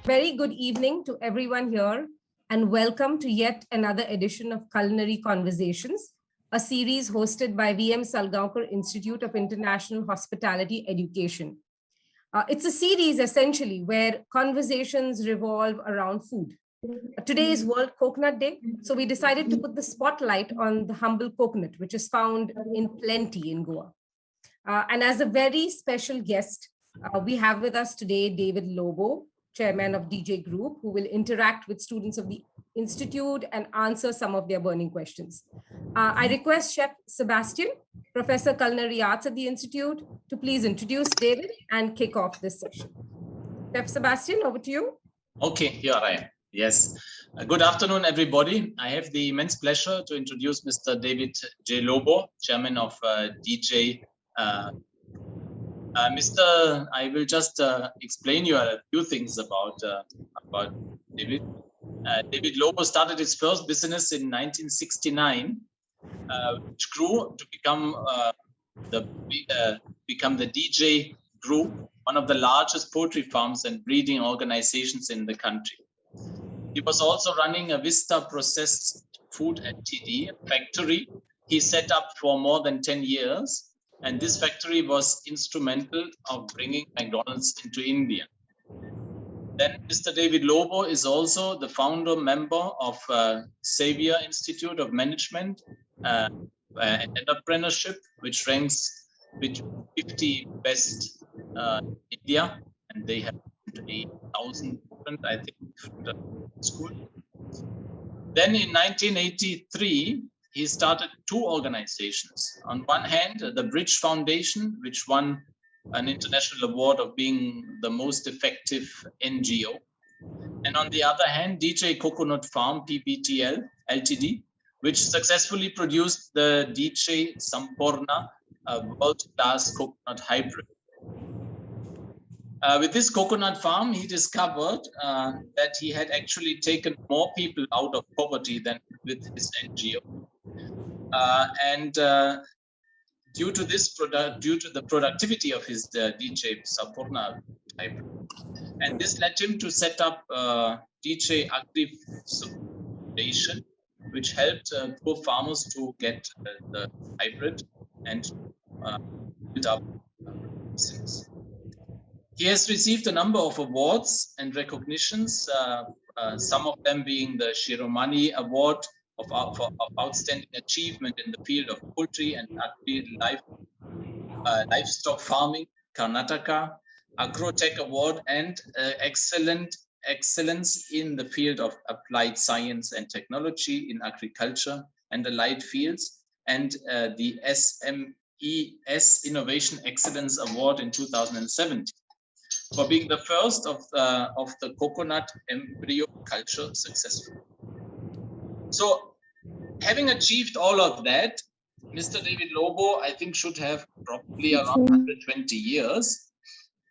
Very good evening to everyone here, and welcome to yet another edition of Culinary Conversations, a series hosted by VM Salgaonkar Institute of International Hospitality Education. It's a series essentially where conversations revolve around food. Today is World Coconut Day, so we decided to put the spotlight on the humble coconut, which is found in plenty in Goa. And as a very special guest, we have with us today David Lobo, chairman of DJ Group, who will interact with students of the Institute and answer some of their burning questions. I request Chef Sebastian, Professor Culinary Arts at the Institute, to please introduce David and kick off this session. Chef Sebastian, over to you. Okay, here I am. Yes. Good afternoon, everybody. I have the immense pleasure to introduce Mr. David J. Lobo, chairman of DJ. I will just explain you a few things about David. David Lobo started his first business in 1969, which grew to become the DJ Group, one of the largest poultry farms and breeding organizations in the country. He was also running a Vista Processed Food Ltd factory he set up for more than 10 years. And this factory was instrumental of bringing McDonald's into India. Then Mr. David Lobo is also the founder member of Xavier Institute of Management and Entrepreneurship, which ranks between 50 best in India, and they have 8,000 different, I think, schools. Then in 1983, he started two organizations. On one hand, the Bridge Foundation, which won an international award of being the most effective NGO. And on the other hand, DJ Coconut Farm, PPTL Ltd, which successfully produced the DJ Sampurna, a world-class coconut hybrid. With this coconut farm, he discovered that he had actually taken more people out of poverty than with his NGO. Due to the productivity of his DJ Sampurna hybrid, and this led him to set up DJ Agri Foundation, which helped poor farmers to get the hybrid and build up business. He has received a number of awards and recognitions, some of them being the Shiromani Award for outstanding achievement in the field of poultry and livestock farming, Karnataka, Agrotech Award, and excellence in the field of applied science and technology in agriculture and allied fields, and the SMES Innovation Excellence Award in 2017 for being the first of the coconut embryo culture successful. So, having achieved all of that, Mr. David Lobo, I think, should have probably around 120 years.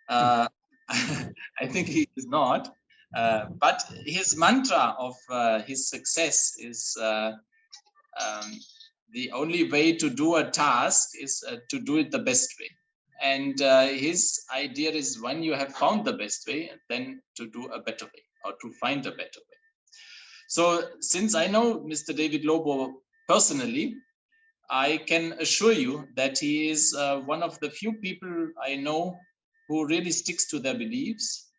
I think he is not. But his mantra of his success is the only way to do a task is to do it the best way. And his idea is when you have found the best way, then to do a better way or to find a better way. So since I know Mr. David Lobo personally, I can assure you that he is one of the few people I know who really sticks to their beliefs.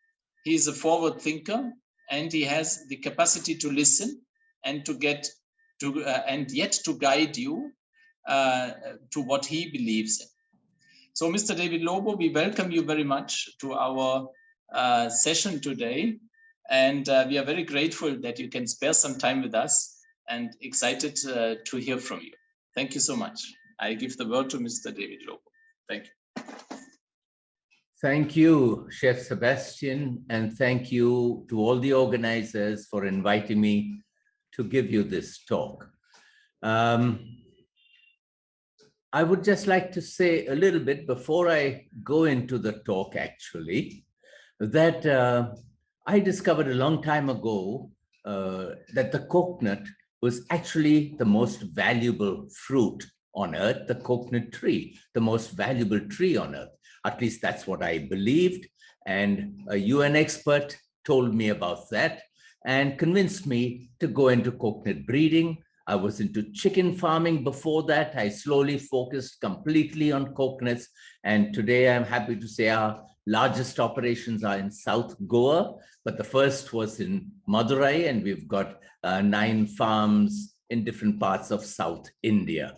He is a forward thinker, and he has the capacity to listen and to get to and yet to guide you to what he believes in. So, Mr. David Lobo, we welcome you very much to our session today. And we are very grateful that you can spare some time with us and excited to hear from you. Thank you so much. I give the word to Mr. David Lobo. Thank you. Thank you, Chef Sebastian, and thank you to all the organizers for inviting me to give you this talk. I would just like to say a little bit before I go into the talk, actually, that I discovered a long time ago that the coconut was actually the most valuable fruit on earth, the coconut tree, the most valuable tree on earth. At least that's what I believed. And a UN expert told me about that and convinced me to go into coconut breeding. I was into chicken farming before that. I slowly focused completely on coconuts. And today I'm happy to say our largest operations are in South Goa, but the first was in Madurai, and we've got 9 farms in different parts of South India.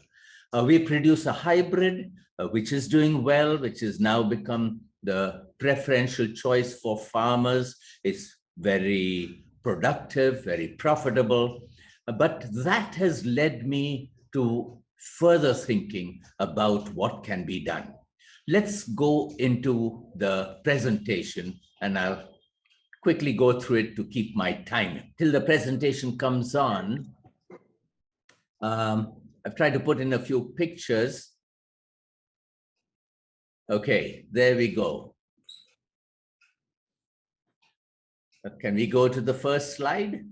We produce a hybrid, which is doing well, which has now become the preferential choice for farmers. It's very productive, very profitable. But that has led me to further thinking about what can be done. Let's go into the presentation, and I'll quickly go through it to keep my time. Till the presentation comes on, I've tried to put in a few pictures. Okay, there we go. Can we go to the first slide?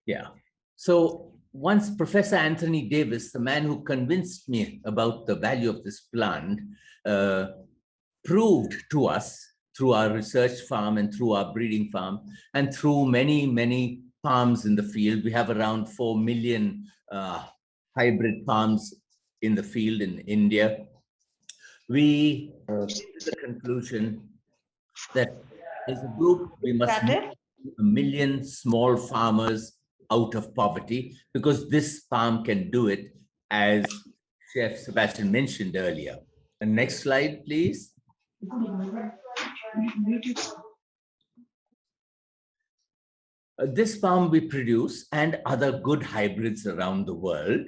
Yeah. So once Professor Anthony Davis, the man who convinced me about the value of this plant, proved to us through our research farm and through our breeding farm and through many, many palms in the field. We have around 4 million hybrid palms in the field in India. We came to the conclusion that as a group, we must move 1 million small farmers out of poverty, because this palm can do it, as Chef Sebastian mentioned earlier. And next slide, please. This palm we produce, and other good hybrids around the world,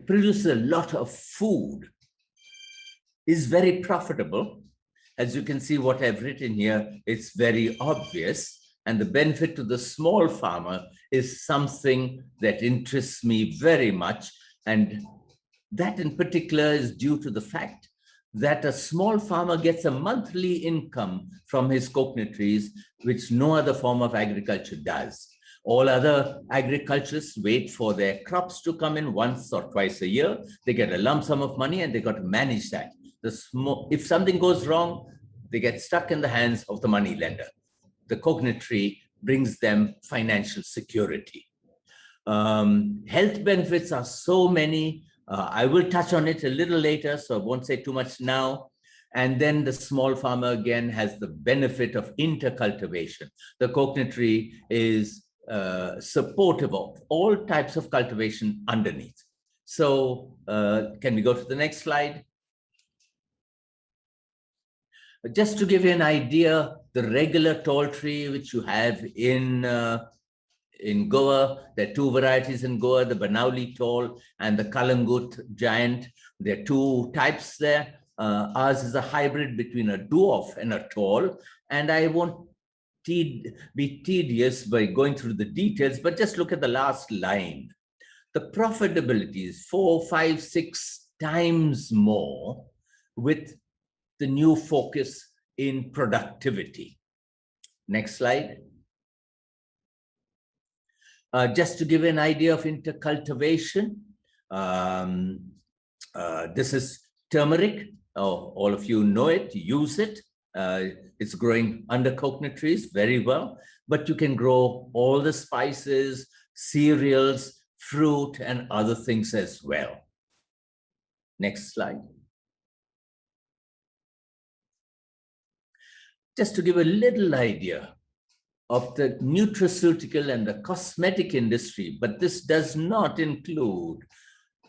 produce a lot of food, is very profitable. As you can see what I've written here, it's very obvious. And the benefit to the small farmer is something that interests me very much. And that in particular is due to the fact that a small farmer gets a monthly income from his coconut trees, which no other form of agriculture does. All other agriculturists wait for their crops to come in once or twice a year. They get a lump sum of money and they got to manage that. If something goes wrong, they get stuck in the hands of the money lender. The coconut tree brings them financial security. Health benefits are so many. I will touch on it a little later, so I won't say too much now. And then the small farmer again has the benefit of intercultivation. The coconut tree is supportive of all types of cultivation underneath. So can we go to the next slide? Just to give you an idea, the regular tall tree, which you have in Goa, there are 2 varieties in Goa, the Banauli tall and the Kalangut giant. There are 2 types there. Ours is a hybrid between a dwarf and a tall. And I won't be tedious by going through the details, but just look at the last line. The profitability is 4, 5, 6 times more with the new focus in productivity. Next slide. Just to give an idea of intercultivation, this is turmeric. Oh, all of you know it, use it. It's growing under coconut trees very well, but you can grow all the spices, cereals, fruit, and other things as well. Next slide. Just to give a little idea of the nutraceutical and the cosmetic industry, but this does not include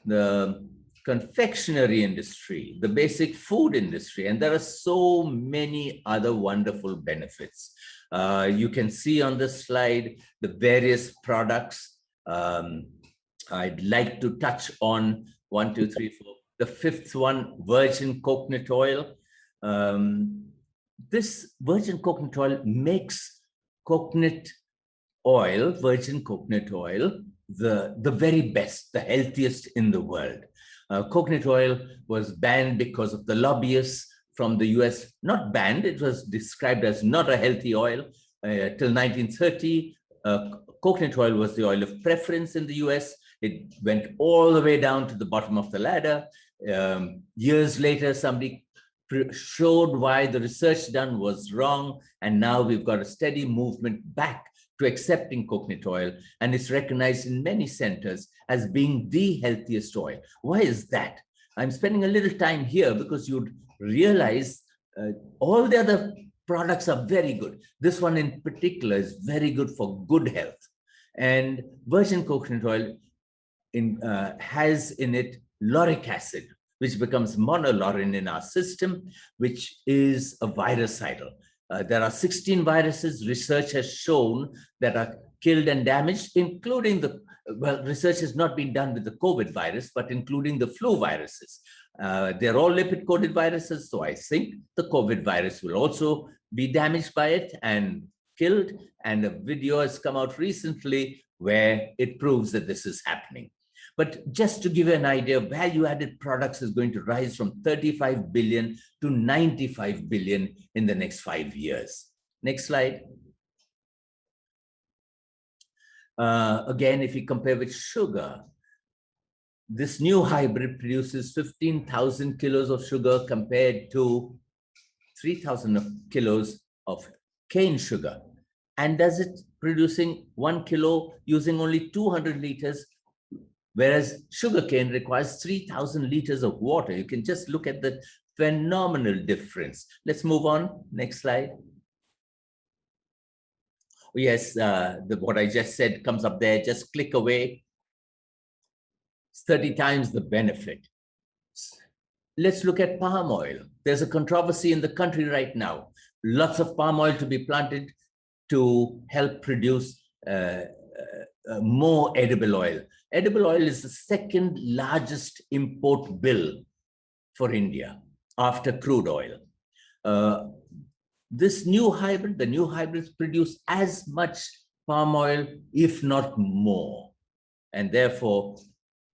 the confectionery industry, the basic food industry, and there are so many other wonderful benefits. You can see on this slide the various products. I'd like to touch on 1, 2, 3, 4. The 5th one, virgin coconut oil. This virgin coconut oil makes coconut oil, virgin coconut oil, the very best, the healthiest in the world. Coconut oil was banned because of the lobbyists from the US. Not banned, it was described as not a healthy oil. Till 1930, coconut oil was the oil of preference in the US. It went all the way down to the bottom of the ladder. Years later, somebody showed why the research done was wrong. And now we've got a steady movement back to accepting coconut oil. And it's recognized in many centers as being the healthiest oil. Why is that? I'm spending a little time here because you'd realize all the other products are very good. This one in particular is very good for good health. And virgin coconut oil has in it lauric acid, which becomes monolaurin in our system, which is a virucidal. There are 16 viruses research has shown that are killed and damaged, including research has not been done with the COVID virus, but including the flu viruses. They're all lipid-coated viruses, so I think the COVID virus will also be damaged by it and killed. And a video has come out recently where it proves that this is happening. But just to give you an idea, value-added products is going to rise from 35 billion to 95 billion in the next 5 years. Next slide. Again, if you compare with sugar, this new hybrid produces 15,000 kilos of sugar compared to 3,000 kilos of cane sugar. And does it producing 1 kilo using only 200 liters, whereas sugarcane requires 3,000 liters of water. You can just look at the phenomenal difference. Let's move on. Next slide. Yes, what I just said comes up there. Just click away. It's 30 times the benefit. Let's look at palm oil. There's a controversy in the country right now. Lots of palm oil to be planted to help produce more edible oil. Edible oil is the second largest import bill for India after crude oil. This new hybrid, the new hybrids produce as much palm oil, if not more. And therefore,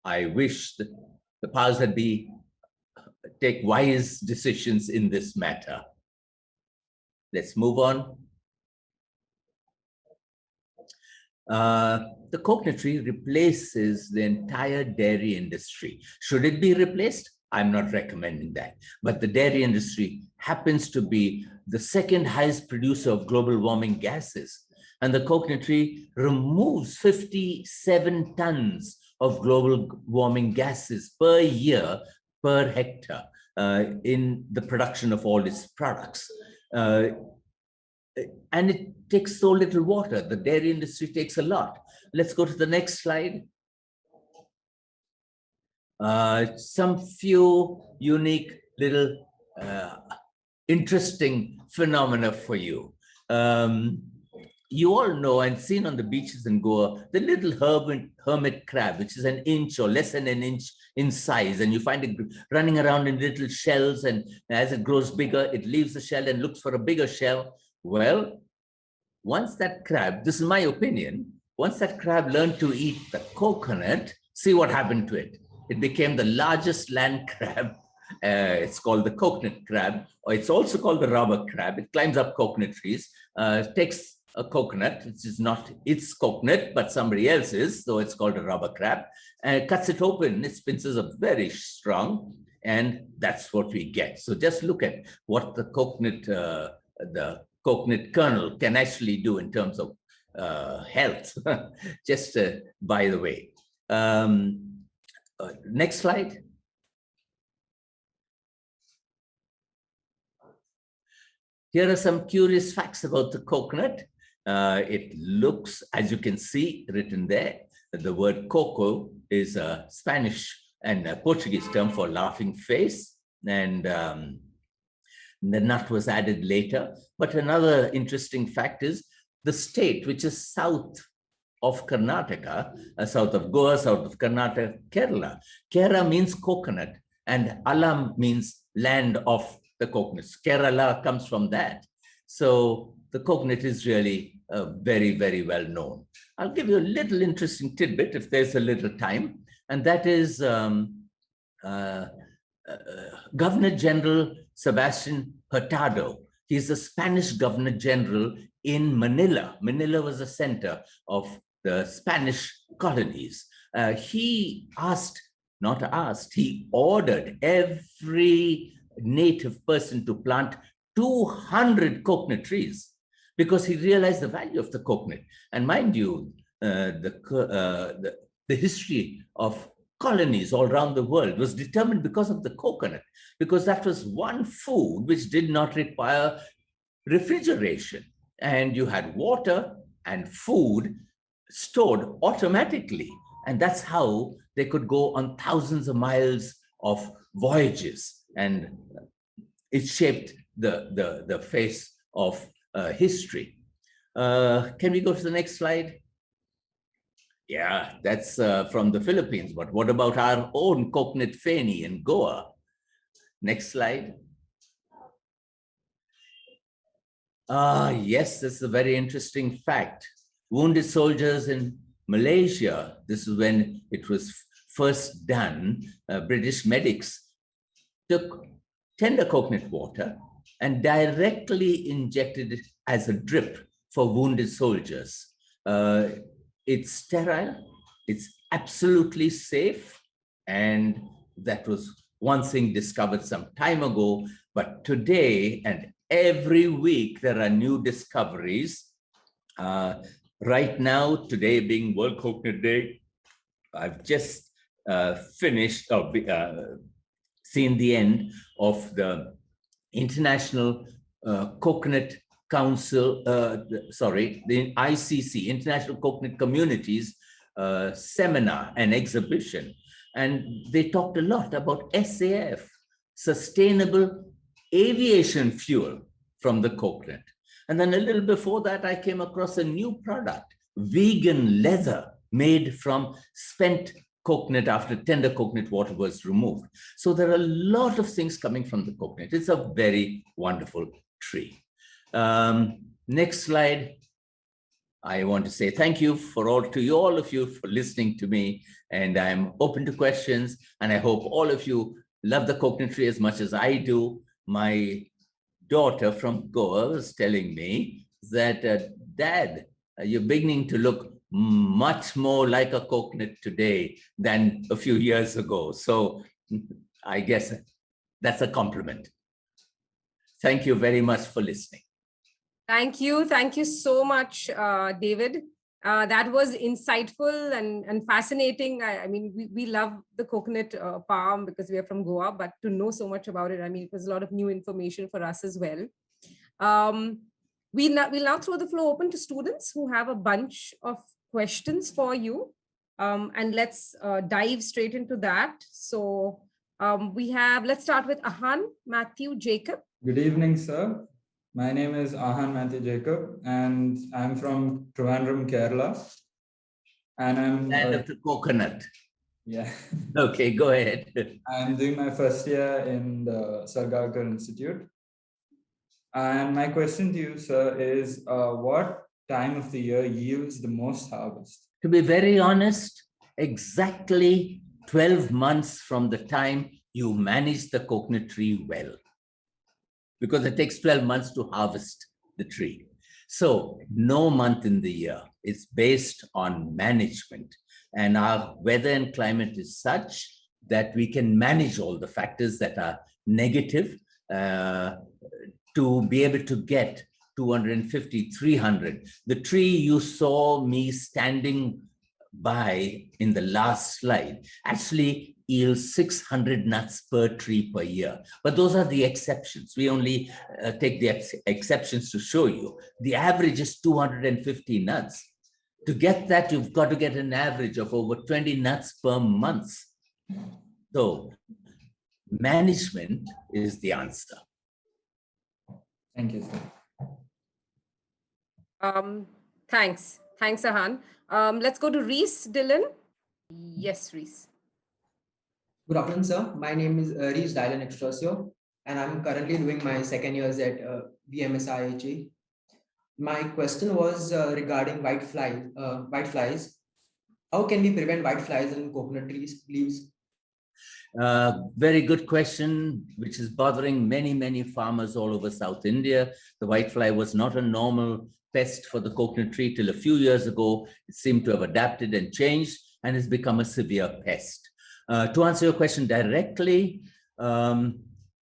I wish that the powers that be take wise decisions in this matter. Let's move on. The coconut tree replaces the entire dairy industry. Should it be replaced? I'm not recommending that. But the dairy industry happens to be the second highest producer of global warming gases. And the coconut tree removes 57 tons of global warming gases per year, per hectare, in the production of all its products. And it takes so little water. The dairy industry takes a lot. Let's go to the next slide. Some few unique little interesting phenomena for you. You all know and seen on the beaches in Goa, the little hermit crab, which is an inch or less than an inch in size. And you find it running around in little shells. And as it grows bigger, it leaves the shell and looks for a bigger shell. Well, once that crab, this is my opinion, once that crab learned to eat the coconut, see what happened to it. It became the largest land crab. It's called the coconut crab, or it's also called the rubber crab. It climbs up coconut trees, takes a coconut, which is not its coconut, but somebody else's, so it's called a rubber crab, and cuts it open. Its pincers are very strong, and that's what we get. So just look at what the coconut kernel can actually do in terms of health, just by the way. Next slide. Here are some curious facts about the coconut. It looks, as you can see written there, the word coco is a Spanish and a Portuguese term for laughing face. And the nut was added later. But another interesting fact is the state, which is south of Karnataka, south of Goa, south of Karnataka, Kerala. Kera means coconut, and Alam means land of the coconuts. Kerala comes from that. So the coconut is really very, very well known. I'll give you a little interesting tidbit if there's a little time, and that is Governor General Sebastian Hurtado. He's the Spanish Governor General in Manila. Manila was the center of the Spanish colonies. He ordered every native person to plant 200 coconut trees because he realized the value of the coconut. And mind you, the history of colonies all around the world was determined because of the coconut, because that was one food which did not require refrigeration. And you had water and food stored automatically. And that's how they could go on thousands of miles of voyages. And it shaped the face of history. Can we go to the next slide? Yeah, that's from the Philippines. But what about our own coconut feni in Goa? Next slide. Yes, this is a very interesting fact. Wounded soldiers in Malaysia, this is when it was first done, British medics took tender coconut water and directly injected it as a drip for wounded soldiers. It's sterile, it's absolutely safe, and that was one thing discovered some time ago. But today and every week, there are new discoveries. Right now, today being World Coconut Day, I've just finished or seen the end of the International Coconut Council, the ICC, International Coconut Communities seminar and exhibition. And they talked a lot about SAF, sustainable aviation fuel from the coconut. And then a little before that, I came across a new product, vegan leather made from spent coconut after tender coconut water was removed. So there are a lot of things coming from the coconut. It's a very wonderful tree. Next slide. I want to say thank you to all of you for listening to me, and I'm open to questions, and I hope all of you love the coconut tree as much as I do. My daughter from Goa was telling me that, Dad, you're beginning to look much more like a coconut today than a few years ago. So I guess that's a compliment. Thank you very much for listening. Thank you. Thank you so much, David. That was insightful and fascinating. I mean, we love the coconut palm because we are from Goa, but to know so much about it, I mean, it was a lot of new information for us as well. We'll now throw the floor open to students who have a bunch of questions for you. And let's dive straight into that. So let's start with Ahan Matthew Jacob. Good evening, sir. My name is Ahan Matthew Jacob, and I'm from Trivandrum, Kerala. And I'm Land of the coconut. Yeah. Okay, go ahead. I'm doing my first year in the Salgaonkar Institute. And my question to you, sir, is what time of the year yields the most harvest? To be very honest, exactly 12 months from the time you manage the coconut tree well, because it takes 12 months to harvest the tree. So no month in the year. It's based on management. And our weather and climate is such that we can manage all the factors that are negative to be able to get 250, 300. The tree you saw me standing by in the last slide actually yields 600 nuts per tree per year. But those are the exceptions. We only take the exceptions to show you. The average is 250 nuts. To get that, you've got to get an average of over 20 nuts per month. So management is the answer. Thank you, sir. Thanks, Ahan. Let's go to Reese Dillon. Yes, Reese. Good afternoon, sir. My name is Reese Dillon Extrosio, and I'm currently doing my second years at BMSIHE. My question was regarding white flies. How can we prevent white flies in coconut trees, please? Very good question, which is bothering many, many farmers all over South India. The whitefly was not a normal pest for the coconut tree till a few years ago. It seemed to have adapted and changed and has become a severe pest. To answer your question directly,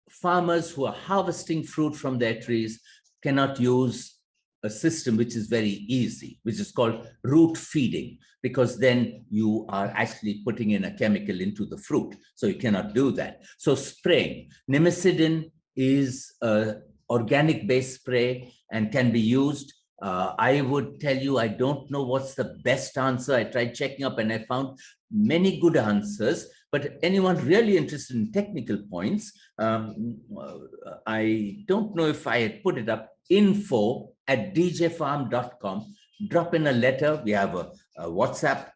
farmers who are harvesting fruit from their trees cannot use a system which is very easy, which is called root feeding, because then you are actually putting in a chemical into the fruit. So you cannot do that. So spraying, Nimacidin is an organic-based spray and can be used. I would tell you, I don't know what's the best answer. I tried checking up and I found many good answers, but anyone really interested in technical points, I don't know if I had put it up, info@djfarm.com. Drop in a letter. We have a WhatsApp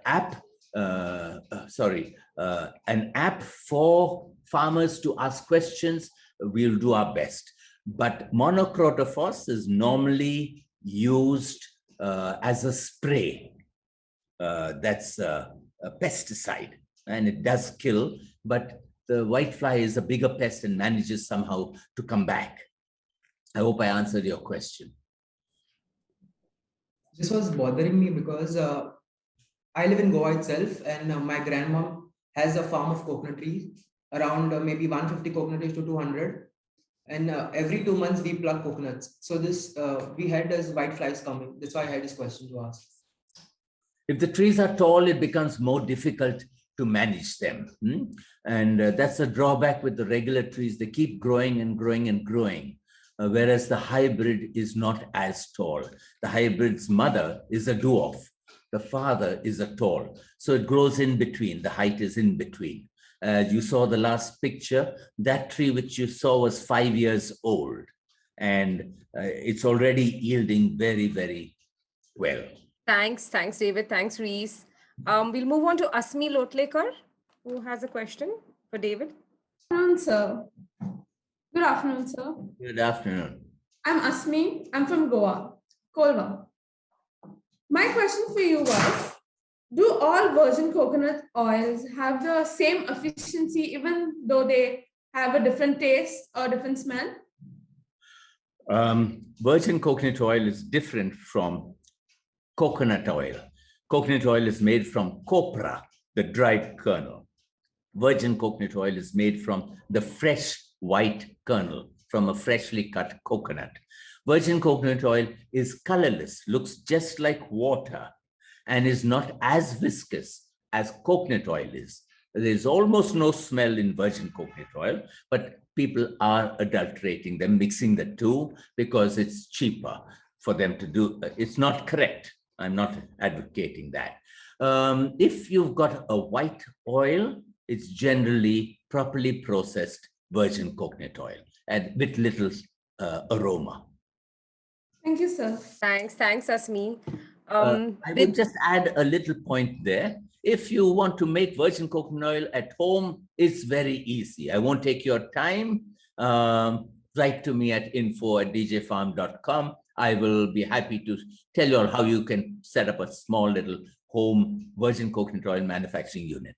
app, an app for farmers to ask questions. We'll do our best. But monocrotophos is normally used as a spray. That's a pesticide, and it does kill, but the whitefly is a bigger pest and manages somehow to come back. I hope I answered your question. This was bothering me because I live in Goa itself, and my grandmom has a farm of coconut trees, around maybe 150 coconut trees to 200. And every 2 months we pluck coconuts. So this we had this white flies coming. That's why I had this question to ask. If the trees are tall, it becomes more difficult to manage them. And that's a drawback with the regular trees. They keep growing and growing and growing, whereas the hybrid is not as tall. The hybrid's mother is a dwarf. The father is a tall. So it grows in between. The height is in between. You saw the last picture, that tree which you saw was 5 years old, and it's already yielding very, very well. Thanks, David. Thanks, Reese. We'll move on to Asmi Lotlekar, who has a question for David. Good afternoon, sir. Good afternoon, sir. Good afternoon. I'm Asmi. I'm from Goa, Kolva. My question for you was, do all virgin coconut oils have the same efficiency even though they have a different taste or different smell? Virgin coconut oil is different from coconut oil. Coconut oil is made from copra, the dried kernel. Virgin coconut oil is made from the fresh white kernel from a freshly cut coconut. Virgin coconut oil is colorless, looks just like water, and is not as viscous as coconut oil is. There's almost no smell in virgin coconut oil, but people are adulterating them, mixing the two because it's cheaper for them to do. It's not correct. I'm not advocating that. If you've got a white oil, it's generally properly processed virgin coconut oil and with little aroma. Thank you, sir. Thanks, Asmi. I would just add a little point there. If you want to make virgin coconut oil at home, it's very easy. I won't take your time. Write to me at info@djfarm.com. I will be happy to tell you all how you can set up a small little home virgin coconut oil manufacturing unit.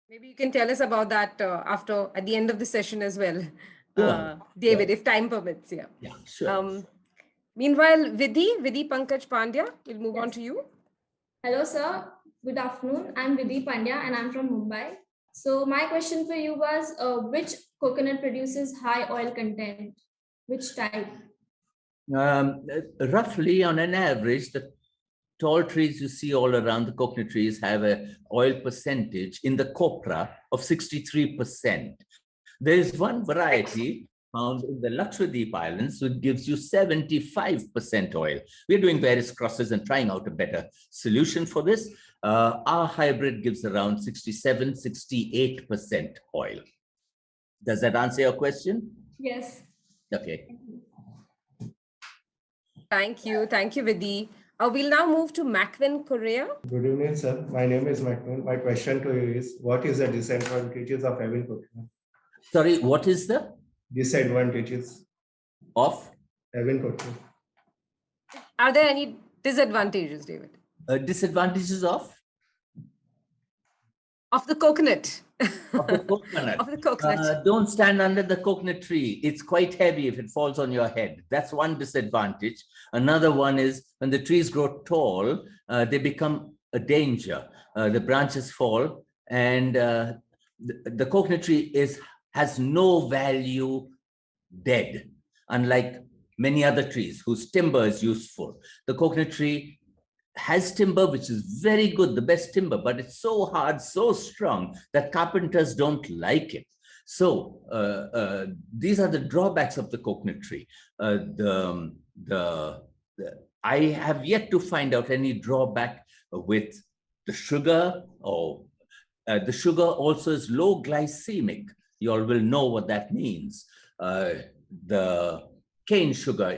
Maybe you can tell us about that at the end of the session as well, Sure. David, Sure. if time permits. Yeah. Yeah, sure. Meanwhile, Vidhi Pankaj Pandya, we'll move on to you. Hello, sir. Good afternoon. I'm Vidhi Pandya and I'm from Mumbai. So my question for you was, which coconut produces high oil content? Which type? Roughly on an average, the tall trees you see all around, the coconut trees, have an oil percentage in the copra of 63%. There is one variety found in the Lakshadweep Islands, which gives you 75% oil. We're doing various crosses and trying out a better solution for this. Our hybrid gives around 67, 68% oil. Does that answer your question? Yes. Okay. Thank you, Vidhi. We'll now move to Macvin Correa. Good evening, sir. My name is Macvin. My question to you is, what is the disadvantages of having coconut? Sorry, what is the disadvantages of having coconut? Are there any disadvantages, David? Disadvantages of the coconut. Of the coconut. Of the coconut. Don't stand under the coconut tree. It's quite heavy if it falls on your head. That's one disadvantage. Another one is when the trees grow tall, they become a danger. The branches fall, and the coconut tree is has no value dead, unlike many other trees whose timber is useful. The coconut tree has timber, which is very good, the best timber, but it's so hard, so strong that carpenters don't like it. So these are the drawbacks of the coconut tree. I have yet to find out any drawback with the sugar, or the sugar also is low glycemic. You all will know what that means. The cane sugar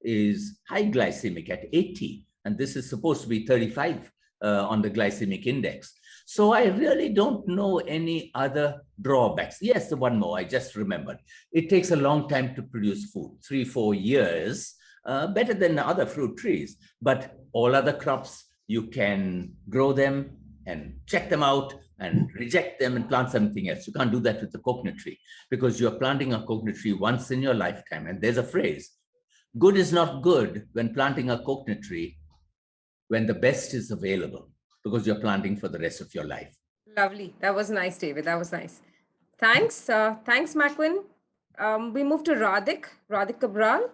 is high glycemic at 80, and this is supposed to be 35 on the glycemic index. So I really don't know any other drawbacks. Yes, one more, I just remembered. It takes a long time to produce food, 3-4 years, better than other fruit trees. But all other crops, you can grow them and check them out and reject them and plant something else. You can't do that with the coconut tree, because you're planting a coconut tree once in your lifetime. And there's a phrase, good is not good when planting a coconut tree when the best is available, because you're planting for the rest of your life. Lovely. That was nice, David. That was nice. Thanks. Thanks, Macwin. We move to Radhik Cabral.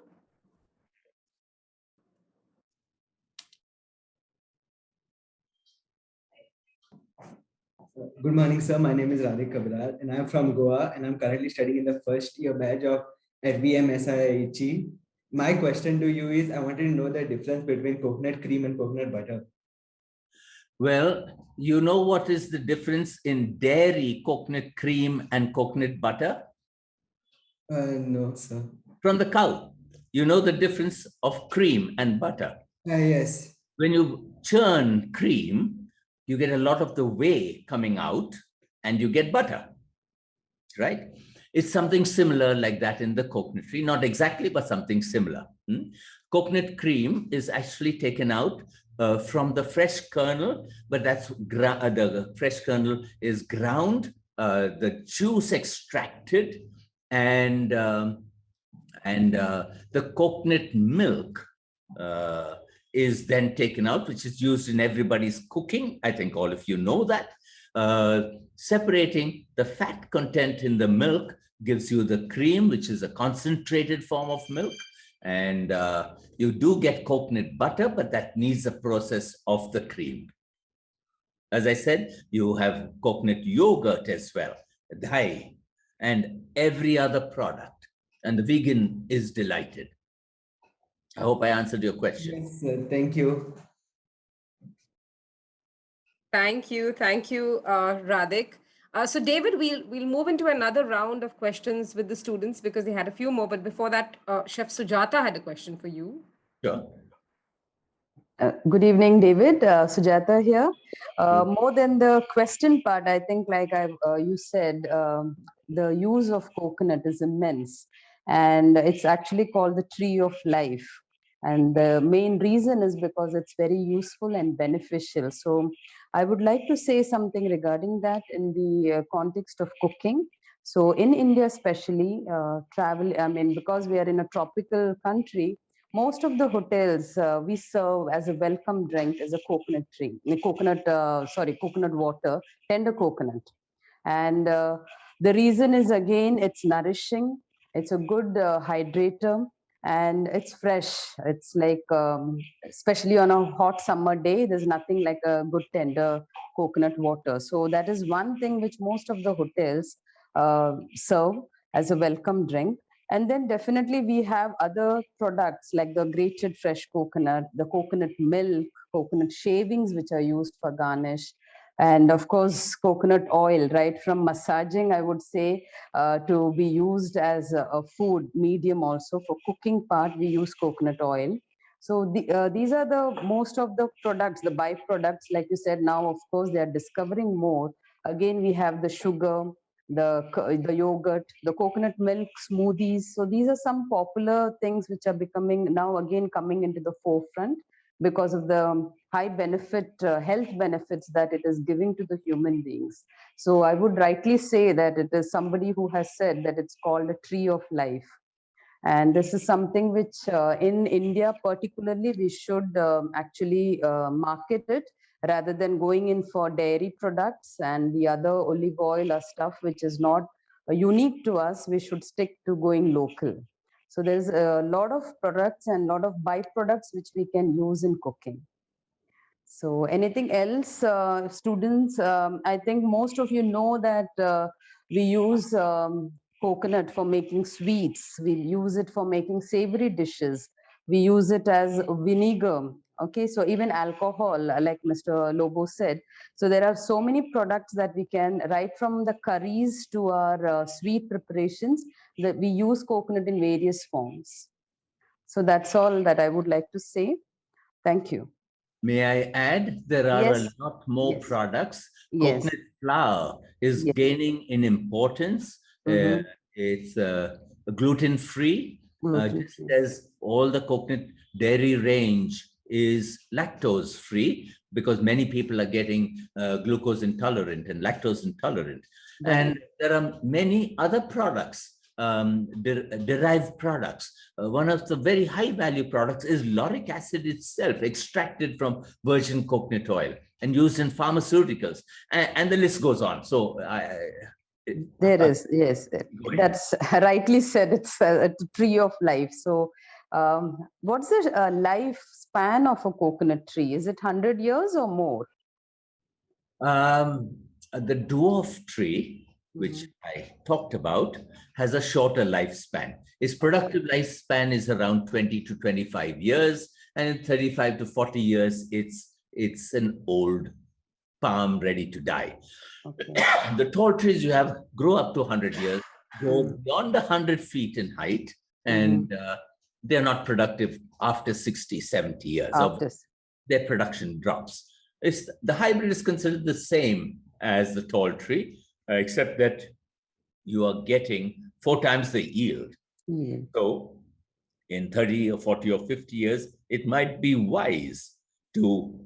Good morning, sir. My name is Radhik Cabral, and I'm from Goa, and I'm currently studying in the first year batch of at VMSIHE. My question to you is, I wanted to know the difference between coconut cream and coconut butter. Well, you know what is the difference in dairy coconut cream and coconut butter? No, sir. From the cow. You know the difference of cream and butter? Yes. When you churn cream, you get a lot of the whey coming out and you get butter, right? It's something similar like that in the coconut tree, not exactly, but something similar. Coconut cream is actually taken out from the fresh kernel, but that's the fresh kernel is ground, the juice extracted, and the coconut milk is then taken out, which is used in everybody's cooking. I think all of you know that. Separating the fat content in the milk gives you the cream, which is a concentrated form of milk. And you do get coconut butter, but that needs a process of the cream. As I said, you have coconut yogurt as well, dhi, and every other product. And the vegan is delighted. I hope I answered your question. Yes, sir. Thank you. Thank you, Radhik. So David, we'll move into another round of questions with the students because they had a few more. But before that, Chef Sujata had a question for you. Sure. Good evening, David. Sujata here. More than the question part, I think, like you said, the use of coconut is immense, and it's actually called the tree of life. And the main reason is because it's very useful and beneficial. So I would like to say something regarding that in the context of cooking. So in India, especially, because we are in a tropical country, most of the hotels we serve as a welcome drink is a coconut water, tender coconut. And the reason is, again, it's nourishing, it's a good hydrator, and it's fresh. It's like, especially on a hot summer day, there's nothing like a good tender coconut water. So that is one thing which most of the hotels serve as a welcome drink. And then definitely we have other products like the grated fresh coconut, the coconut milk, coconut shavings, which are used for garnish. And of course, coconut oil, right from massaging, I would say, to be used as a food medium also. For cooking part, we use coconut oil. So these are the most of the products, the byproducts, like you said. Now, of course, they are discovering more. Again, we have the sugar, the yogurt, the coconut milk smoothies. So these are some popular things which are becoming now again coming into the forefront because of the high benefit, health benefits that it is giving to the human beings. So I would rightly say that it is somebody who has said that it's called a tree of life. And this is something which in India particularly, we should actually market it rather than going in for dairy products and the other olive oil or stuff which is not unique to us, we should stick to going local. So there's a lot of products and a lot of byproducts which we can use in cooking. So anything else, students? I think most of you know that we use coconut for making sweets. We use it for making savory dishes. We use it as vinegar. Okay, so even alcohol, like Mr. Lobo said. So there are so many products that we can, right from the curries to our sweet preparations, that we use coconut in various forms. So that's all that I would like to say. Thank you. May I add, there are a Yes. lot more Yes. products. Yes. Coconut flour is Yes. gaining in importance. It's gluten-free, just as all the coconut dairy range is lactose-free, because many people are getting glucose intolerant and lactose intolerant. And there are many other products, derived products. One of the very high value products is lauric acid itself, extracted from virgin coconut oil and used in pharmaceuticals, and the list goes on. So there is, yes, that's rightly said. It's a tree of life. So what's the lifespan of a coconut tree? Is it 100 years or more? The dwarf tree, which I talked about, has a shorter lifespan. Its productive lifespan is around 20 to 25 years, and in 35 to 40 years, it's an old palm ready to die. The tall trees you have grow up to 100 years, go beyond 100 feet in height, and they're not productive after 60, 70 years. Their production drops. The hybrid is considered the same as the tall tree, except that you are getting 4 times the yield. So in 30 or 40 or 50 years, it might be wise to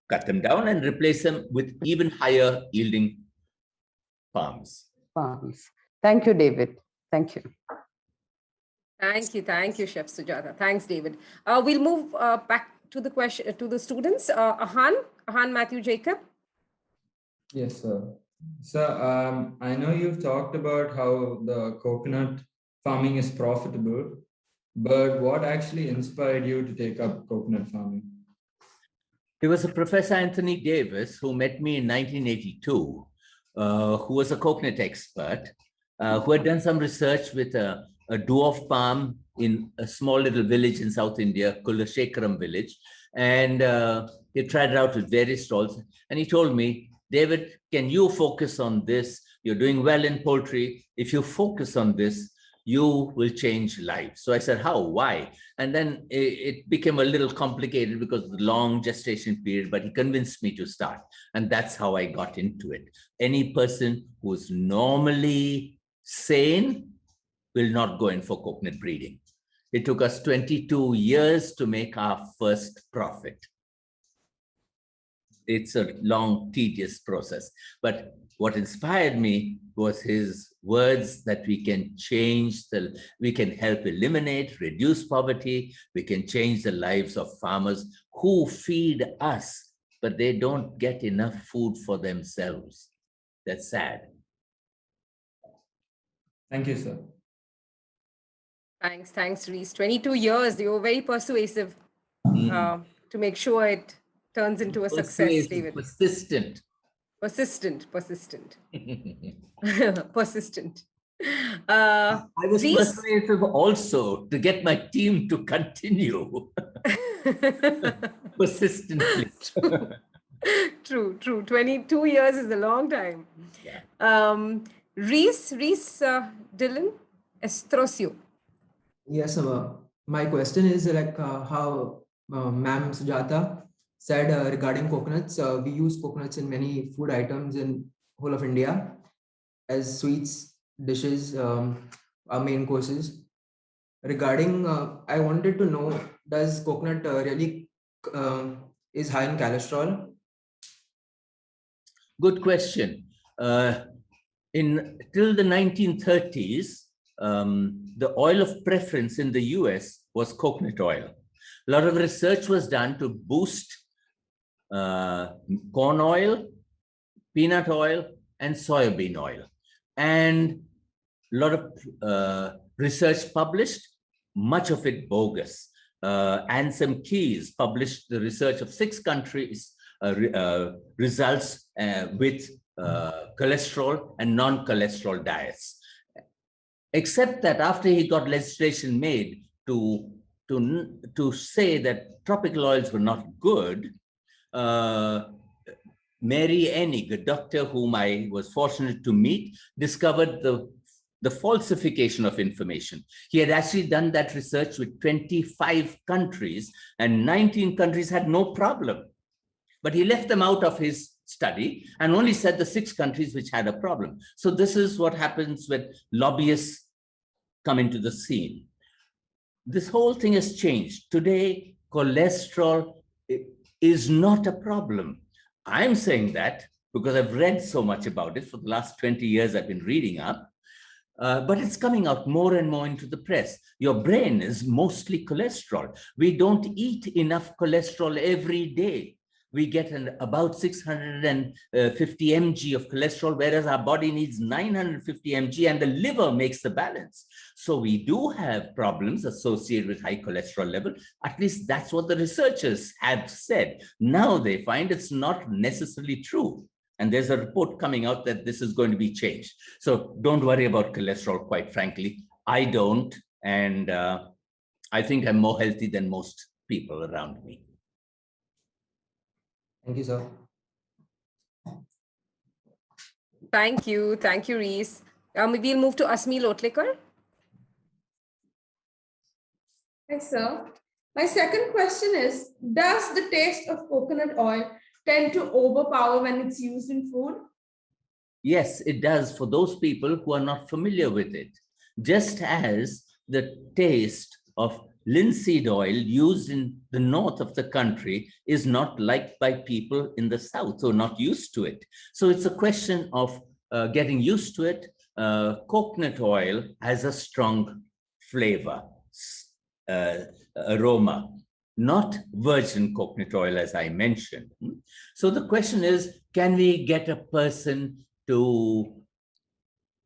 cut them down and replace them with even higher yielding palms. Thank you, David. Thank you. Thank you, Chef Sujata. Thanks, David. We'll move back to the question to the students. Ahan Matthew Jacob. Yes, sir. So I know you've talked about how the coconut farming is profitable, but what actually inspired you to take up coconut farming? It was a Professor Anthony Davis who met me in 1982, who was a coconut expert, who had done some research with a dwarf palm in a small little village in South India, Kulashekaram village. And he tried it out with various stalls. And he told me, David, can you focus on this? You're doing well in poultry. If you focus on this, you will change lives. So I said, how, why? And then it became a little complicated because of the long gestation period, but he convinced me to start. And that's how I got into it. Any person who's normally sane will not go in for coconut breeding. It took us 22 years to make our first profit. It's a long, tedious process. But what inspired me was his words that we can change we can help eliminate, reduce poverty. We can change the lives of farmers who feed us, but they don't get enough food for themselves. That's sad. Thank you, sir. Thanks, Reese. 22 years, you were very persuasive to make sure it turns into a success, David. Persistent. Persistent. Persistent. I was persuasive also to get my team to continue. Persistently. True. 22 years is a long time. Yeah. Reese Dylan Estrosio. Yes, my question is like how Ma'am Sujata said regarding coconuts. We use coconuts in many food items in whole of India as sweets, dishes, our main courses. Regarding, I wanted to know, does coconut really is high in cholesterol? Good question. Till the 1930s, the oil of preference in the US was coconut oil. A lot of research was done to boost corn oil, peanut oil, and soybean oil. And lot of research published, much of it bogus. Anselm Keyes published the research of 6 countries, results with cholesterol and non-cholesterol diets. Except that after he got legislation made to say that tropical oils were not good, Mary Enig, a doctor whom I was fortunate to meet, discovered the falsification of information. He had actually done that research with 25 countries, and 19 countries had no problem. But he left them out of his study and only said the 6 countries which had a problem. So this is what happens when lobbyists come into the scene. This whole thing has changed. Today, cholesterol is not a problem. I'm saying that because I've read so much about it. For the last 20 years, I've been reading up. But it's coming out more and more into the press. Your brain is mostly cholesterol. We don't eat enough cholesterol every day. We get about 650 mg of cholesterol, whereas our body needs 950 mg, and the liver makes the balance. So we do have problems associated with high cholesterol level. At least that's what the researchers have said. Now they find it's not necessarily true. And there's a report coming out that this is going to be changed. So don't worry about cholesterol, quite frankly. I don't. And I think I'm more healthy than most people around me. Thank you, sir. Thank you. Thank you, Reese. We'll move to Asmi Lotlekar. Hi, sir. My second question is, does the taste of coconut oil tend to overpower when it's used in food? Yes, it does for those people who are not familiar with it. Just as the taste of linseed oil used in the north of the country is not liked by people in the south who are not used to it. So it's a question of getting used to it. Coconut oil has a strong flavor, aroma, not virgin coconut oil, as I mentioned. So the question is, can we get a person to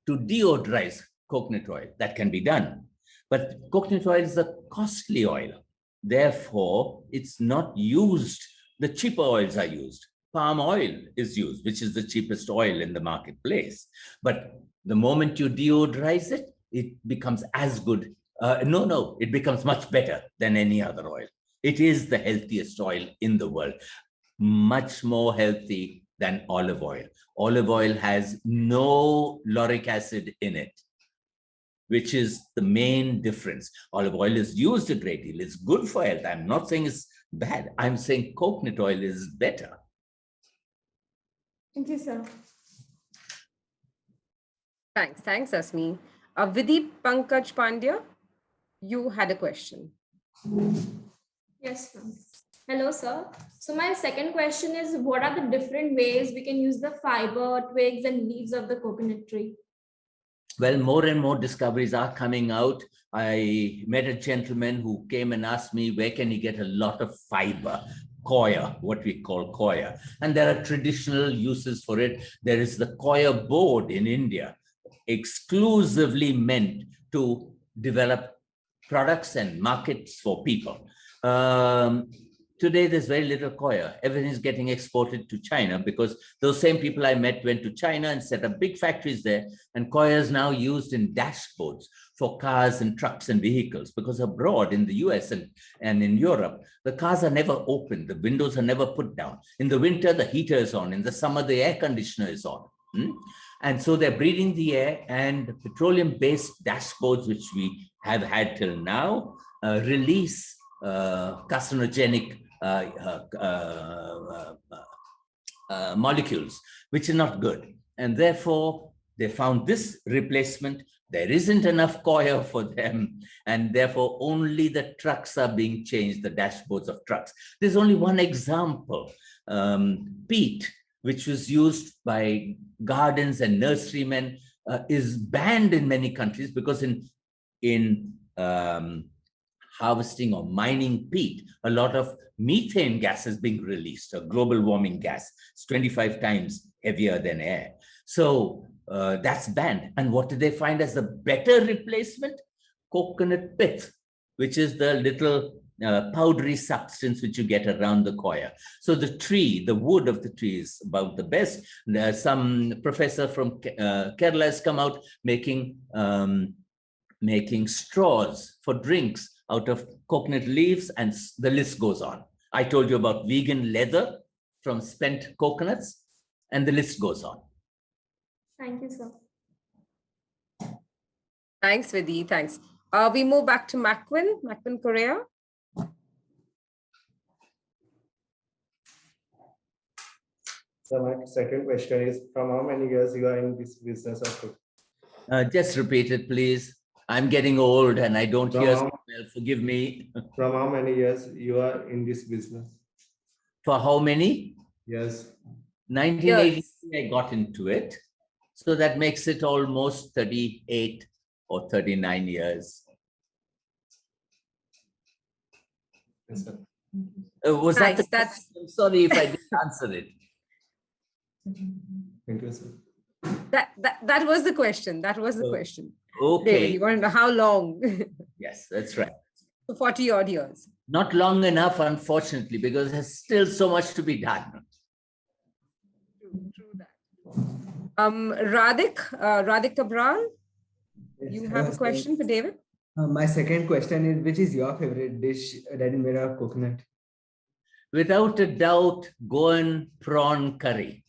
deodorize coconut oil? That can be done. But coconut oil is a costly oil. Therefore, it's not used. The cheaper oils are used. Palm oil is used, which is the cheapest oil in the marketplace. But the moment you deodorize it, it becomes as good. It becomes much better than any other oil. It is the healthiest oil in the world, much more healthy than olive oil. Olive oil has no lauric acid in it, which is the main difference. Olive oil is used a great deal. It's good for health. I'm not saying it's bad. I'm saying coconut oil is better. Thank you, sir. Thanks, Asmi. Vidhi Pankaj Pandya, you had a question. Yes, ma'am. Hello, sir. So my second question is, what are the different ways we can use the fiber, twigs, and leaves of the coconut tree? Well, more and more discoveries are coming out. I met a gentleman who came and asked me, where can you get a lot of fiber? Coir, what we call coir. And there are traditional uses for it. There is the coir board in India, exclusively meant to develop products and markets for people. Today, there's very little coir. Everything is getting exported to China because those same people I met went to China and set up big factories there. And coir is now used in dashboards for cars and trucks and vehicles, because abroad in the US and in Europe, the cars are never opened. The windows are never put down. In the winter, the heater is on. In the summer, the air conditioner is on. And so they're breathing the air, and petroleum-based dashboards, which we have had till now, release carcinogenic molecules, which are not good. And therefore, they found this replacement. There isn't enough coir for them, and therefore only the trucks are being changed, the dashboards of trucks. There's only one example. Peat, which was used by gardens and nurserymen, is banned in many countries because in harvesting or mining peat, a lot of methane gas is being released, a global warming gas. It's 25 times heavier than air. So that's banned. And what did they find as a better replacement? Coconut pith, which is the little powdery substance which you get around the coir. So the tree, the wood of the tree is about the best. Some professor from Kerala has come out making straws for drinks out of coconut leaves, and the list goes on. I told you about vegan leather from spent coconuts, and the list goes on. Thank you, sir. Thanks, Vidhi. Thanks. We move back to Macwin Korea. So my second question is, from how many years you are in this business of cooking? Just repeat it, please. I'm getting old and I don't hear so well. Forgive me. From how many years you are in this business? For how many? Yes. 1980, I got into it. So that makes it almost 38 or 39 years. Yes, sir. Was Nice, that the that's- question? I'm sorry if I didn't answer it. Thank you, sir. That was the question. That was the question. Okay. David, you want to know how long? Yes, that's right. 40 odd years. Not long enough, unfortunately, because there's still so much to be done. True that. Radhik Cabral, Yes, you have a question for David? My second question is, which is your favorite dish that is made out of coconut? Without a doubt, Goan prawn curry.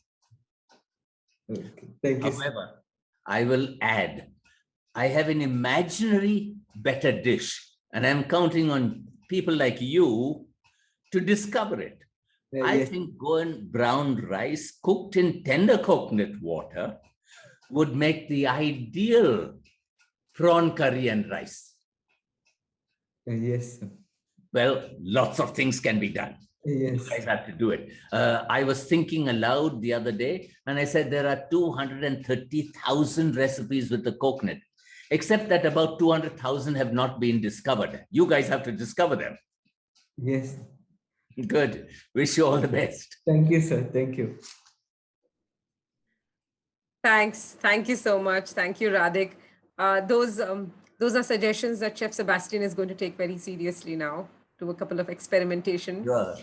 Okay. Thank you. However, I will add, I have an imaginary better dish, and I'm counting on people like you to discover it. I Yes. think Goan brown rice cooked in tender coconut water would make the ideal prawn curry and rice. Yes. Well, lots of things can be done. Yes. You guys have to do it. I was thinking aloud the other day, and I said there are 230,000 recipes with the coconut, except that about 200,000 have not been discovered. You guys have to discover them. Yes. Good. Wish you all the best. Thank you, sir. Thank you. Thanks. Thank you so much. Thank you, Radhik. Those are suggestions that Chef Sebastian is going to take very seriously now. Do a couple of experimentation. Sure.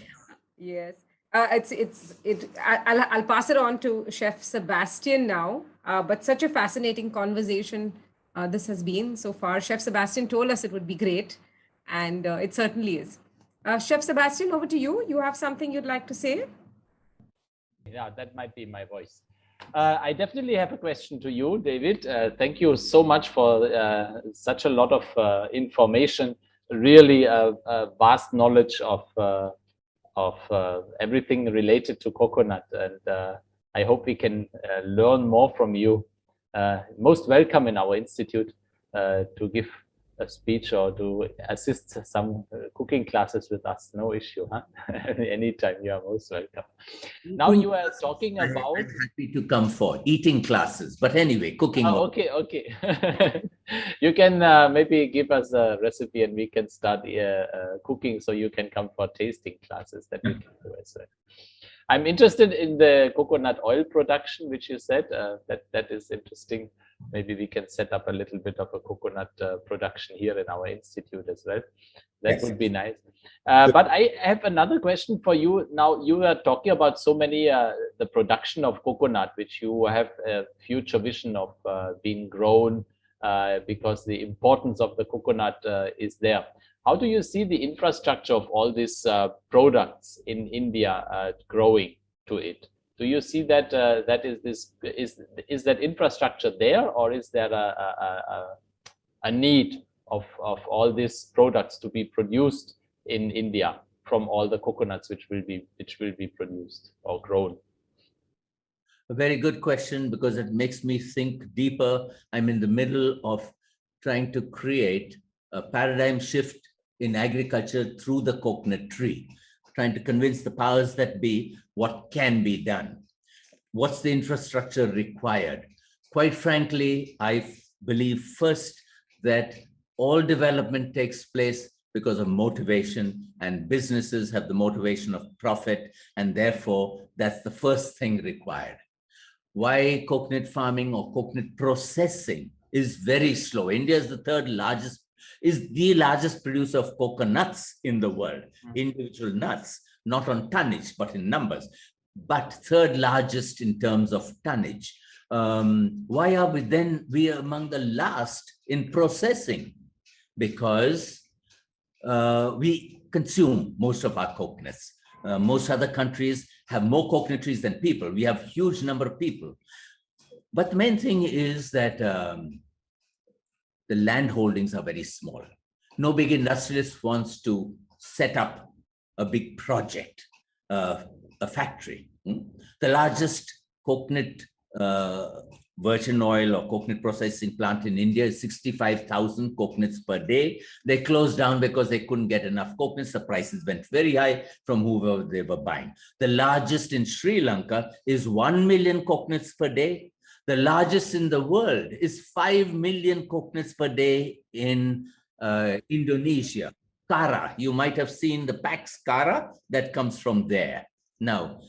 Yes. I'll pass it on to Chef Sebastian now. But such a fascinating conversation this has been so far. Chef Sebastian told us it would be great, and it certainly is. Chef Sebastian, over to you. You have something you'd like to say? Yeah, that might be my voice. I definitely have a question to you, David. Thank you so much for such a lot of information. Really a vast knowledge of everything related to coconut, and I hope we can learn more from you. Most welcome in our institute to give a speech or to assist some cooking classes with us. No issue, huh? Anytime, you are most welcome. Now you are talking about. I'm happy to come for eating classes, but anyway, cooking. Oh, okay. You can maybe give us a recipe and we can start cooking, so you can come for tasting classes that we can do as well. I'm interested in the coconut oil production, which you said that is interesting. Maybe we can set up a little bit of a coconut production here in our institute as well. That would be nice. But I have another question for you. Now you are talking about so many the production of coconut, which you have a future vision of being grown because the importance of the coconut is there. How do you see the infrastructure of all these products in India growing to it? Do you see that is that infrastructure there, or is there a need of all these products to be produced in India from all the coconuts which will be produced or grown? A very good question, because it makes me think deeper. I'm in the middle of trying to create a paradigm shift in agriculture through the coconut tree, trying to convince the powers that be what can be done. What's the infrastructure required? Quite frankly, I believe first that all development takes place because of motivation, and businesses have the motivation of profit, and therefore that's the first thing required. why coconut farming or coconut processing is very slow. India is the largest producer of coconuts in the world, individual nuts, not on tonnage, but in numbers, but third largest in terms of tonnage. Why are we among the last in processing? Because we consume most of our coconuts. Most other countries have more coconut trees than people. We have a huge number of people. But the main thing is that the land holdings are very small. No big industrialist wants to set up a big project, a factory. The largest coconut virgin oil or coconut processing plant in India is 65,000 coconuts per day. They closed down because they couldn't get enough coconuts. The prices went very high from whoever they were buying. The largest in Sri Lanka is 1 million coconuts per day. The largest in the world is 5 million coconuts per day in Indonesia. Kara, you might have seen the Pax Kara that comes from there. Now,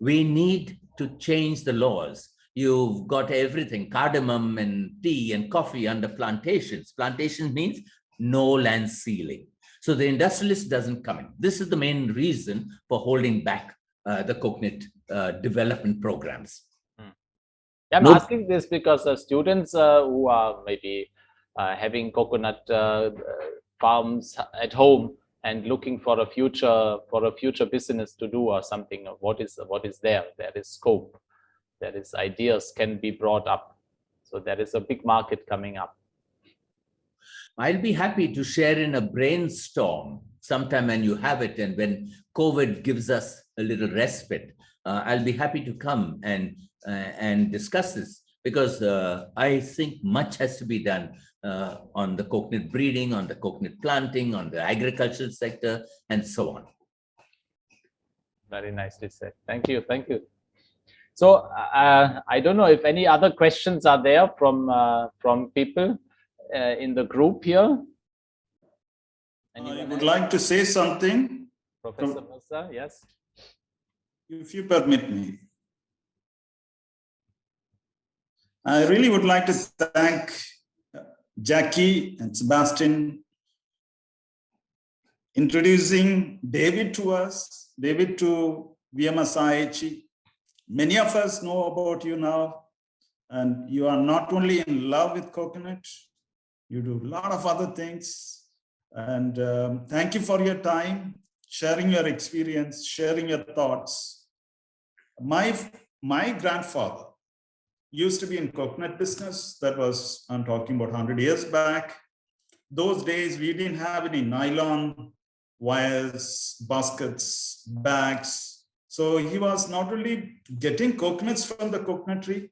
we need to change the laws. You've got everything, cardamom and tea and coffee under plantations. Plantation means no land ceiling. So the industrialist doesn't come in. This is the main reason for holding back the coconut development programs. I'm asking this because the students who are maybe having coconut farms at home and looking for a future business to do or something, what is there? There is scope. There is ideas can be brought up. So there is a big market coming up. I'll be happy to share in a brainstorm sometime when you have it, and when COVID gives us a little respite, I'll be happy to come and discuss this, because I think much has to be done on the coconut breeding, on the coconut planting, on the agricultural sector, and so on. Very nicely said. Thank you. Thank you. So I don't know if any other questions are there from people in the group here. I would like to say something. Professor Musa, yes. If you permit me. I really would like to thank Jackie and Sebastian introducing David to us, David to VMSIHE. Many of us know about you now, and you are not only in love with coconut, you do a lot of other things. And thank you for your time, sharing your experience, sharing your thoughts. My grandfather used to be in coconut business. That was, I'm talking about 100 years back. Those days, we didn't have any nylon wires, baskets, bags. So he was not only getting coconuts from the coconut tree,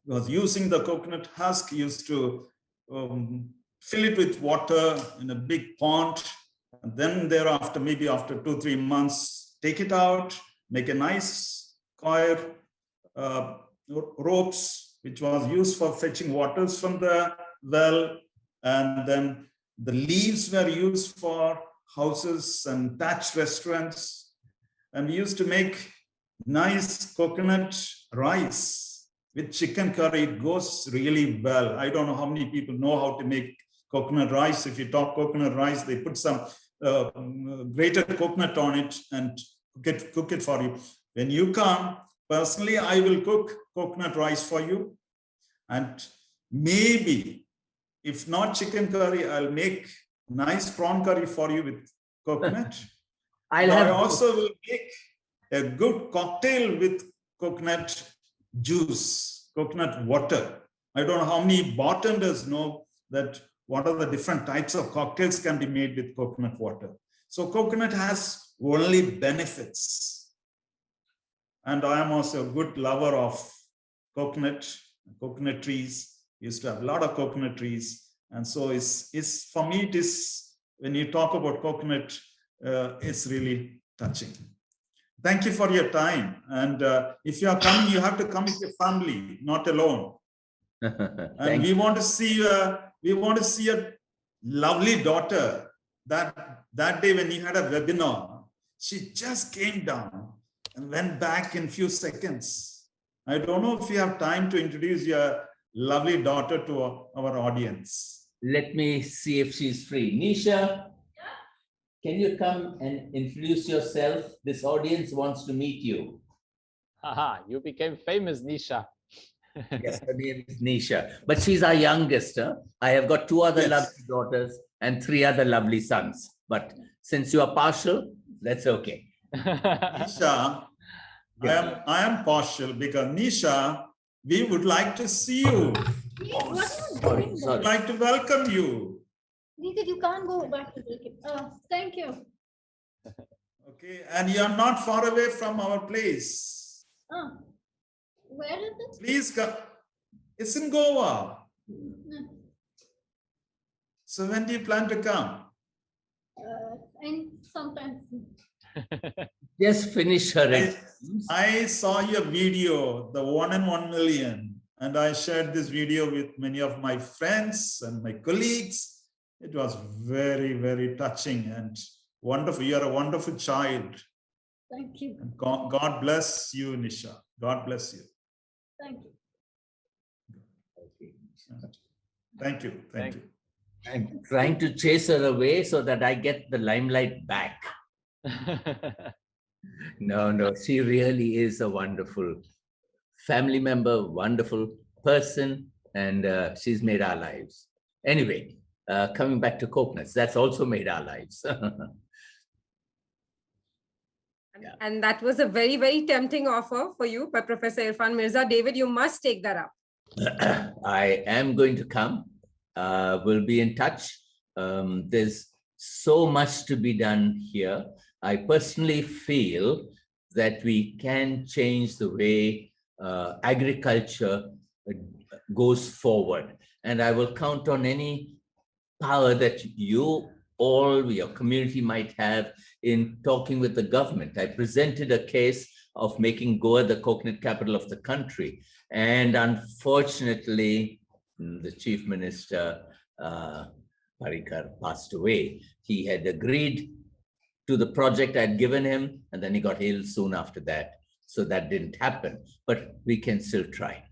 he was using the coconut husk. He used to fill it with water in a big pond. And then thereafter, maybe after 2-3 months, take it out, make a nice coir, ropes, which was used for fetching waters from the well. And then the leaves were used for houses and thatched restaurants. And we used to make nice coconut rice with chicken curry. It goes really well. I don't know how many people know how to make coconut rice. If you talk coconut rice, they put some grated coconut on it and cook it for you. When you come, personally, I will cook coconut rice for you. And maybe, if not chicken curry, I'll make nice prawn curry for you with coconut. I also will make a good cocktail with coconut juice, coconut water. I don't know how many bartenders know that what are the different types of cocktails can be made with coconut water. So coconut has only benefits. And I am also a good lover of coconut trees. We used to have a lot of coconut trees. And so for me, it is, when you talk about coconut, it's really touching. Thank you for your time. And if you are coming, you have to come with your family, not alone. And we want to see a lovely daughter. That day when you had a webinar, she just came down and went back in a few seconds. I don't know if you have time to introduce your lovely daughter to our audience. Let me see if she's free. Nisha, can you come and introduce yourself? This audience wants to meet you. Haha, you became famous, Nisha. Yes, her name is Nisha, but she's our youngest. Huh? I have got 2 other Yes. lovely daughters and 3 other lovely sons. But since you are partial, that's okay. Nisha, I am partial because Nisha, we would like to see you. Sorry. We'd like to welcome you. You can't go back to the thank you. Okay, and you are not far away from our place. Where is it? Please come. It's in Goa. So when do you plan to come? And sometimes. Just finish her. I saw your video, the 1 in 1 million, and I shared this video with many of my friends and my colleagues. It was very, very touching and wonderful. You are a wonderful child. Thank you. And God bless you, Nisha. God bless you. Thank you. Thank you. Thank you. I'm trying to chase her away so that I get the limelight back. No, she really is a wonderful family member, wonderful person, and she's made our lives. Anyway, coming back to coconuts, that's also made our lives. And that was a very, very tempting offer for you by Professor Irfan Mirza. David, you must take that up. I am going to come. We'll be in touch. There's so much to be done here. I personally feel that we can change the way agriculture goes forward. And I will count on any power that you all, your community might have in talking with the government. I presented a case of making Goa the coconut capital of the country. And unfortunately, the chief minister, Parikar, passed away. He had agreed to the project I'd given him, and then he got ill soon after that. So that didn't happen, but we can still try.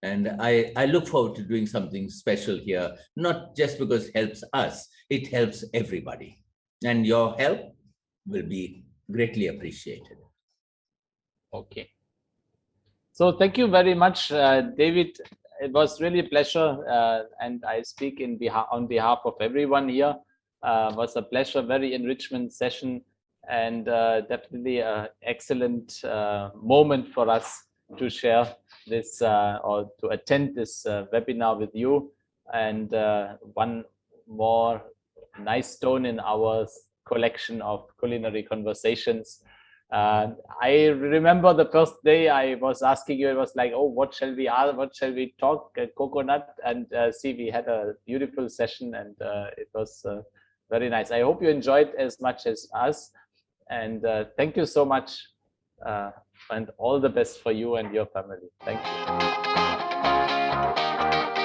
And I look forward to doing something special here, not just because it helps us, it helps everybody. And your help will be greatly appreciated. Okay. So thank you very much, David. It was really a pleasure, and I speak on behalf of everyone here. It was a pleasure, very enrichment session, and definitely an excellent moment for us to share this or to attend this webinar with you. And one more nice stone in our collection of culinary conversations. I remember the first day I was asking you, it was like, oh, what shall we ask? What shall we talk? Coconut. And see, we had a beautiful session, and it was very nice. I hope you enjoyed as much as us. And thank you so much. And all the best for you and your family. Thank you.